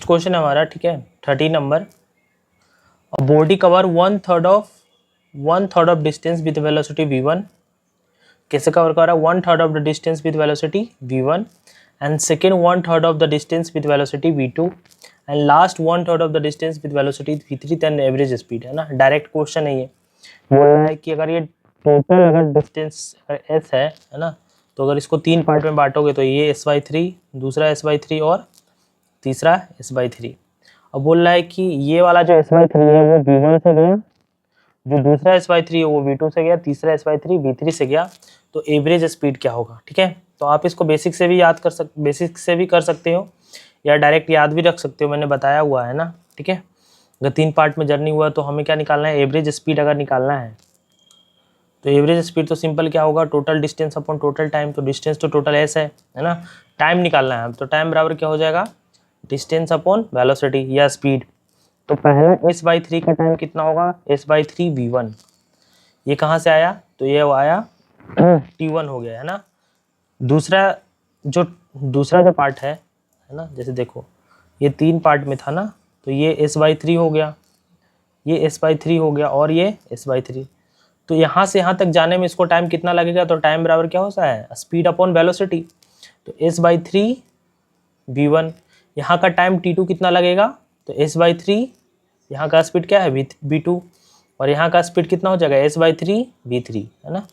Question है हमारा, ठीक है, 30 number. A body cover one third of distance with velocity v1. कैसे कवर कर रहा है? 1/3 of the distance with velocity v1 and second 1/3 of the distance with velocity v2 and last 1/3 of the distance with velocity v3 then average speed, है ना। Direct question है ये। बोल रहा है कि अगर ये टोटल अगर डिस्टेंस s है ना, तो अगर इसको 3 पार्ट में बांटोगे तो ये s/3, दूसरा s/3 और तीसरा s/3। अब बोल रहा है कि ये वाला जो s/3 है वो v1 से गया, जो दूसरा s/3 है वो v2 से गया, तीसरा s/3 v3 से गया, तो एवरेज स्पीड क्या होगा, ठीक है। तो आप इसको बेसिक से भी कर सकते हो या डायरेक्ट याद भी रख सकते हो, मैंने बताया हुआ है ना, ठीक है। अगर 3 पार्ट में जर्नी हुआ तो हमें क्या निकालना है? एवरेज स्पीड अगर निकालना है तो एवरेज स्पीड तो सिंपल क्या होगा? Total distance upon total time. तो डिस्टेंस तो टोटल एस है ना, टाइम निकालना है, तो टाइम बराबर क्या हो जाएगा? डिस्टेंस अपॉन वेलोसिटी या स्पीड। तो पहला s/3 का टाइम कितना होगा? s/3 v1। ये कहाँ से आया? तो ये आया t1 हो गया, है ना। दूसरा जो पार्ट है ना, जैसे देखो ये 3 पार्ट में था ना, तो ये s/3 हो गया, ये s/3 हो गया और ये s/3। तो यहाँ से यहाँ तक जाने में इसको टाइम कितना लगेगा? तो टाइम बराबर क्या होता है? Speed upon velocity. तो s/3 v1, यहाँ का टाइम t2 कितना लगेगा? तो s/3, यहाँ का स्पीड क्या है? v2, और यहाँ का स्पीड कितना हो जाएगा? s/3 v3, है ना।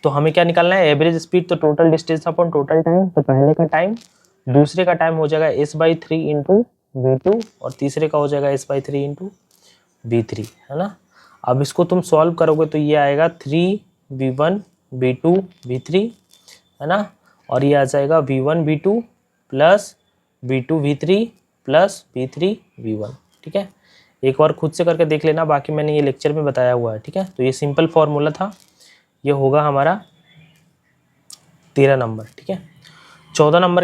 तो हमें क्या निकालना है? Average speed. तो total distance upon total time, तो पहले का टाइम दूसरे का टाइम हो जाएगा s/3 इंटू v2 और तीसरे का हो जाएगा s/3 इंटू v3, है ना। अब इसको तुम सॉल्व करोगे तो ये आएगा 3v1 v2 v3, है ना, और ये आ जाएगा v1 v2 plus v2 v3 plus v3 v1, ठीक है। एक बार खुद से करके देख लेना, बाकी मैंने ये लेक्चर में बताया हुआ है, ठीक है। तो ये सिंपल फॉर्मूला था, ये होगा हमारा 13 नंबर, ठीक है। 14 नंबर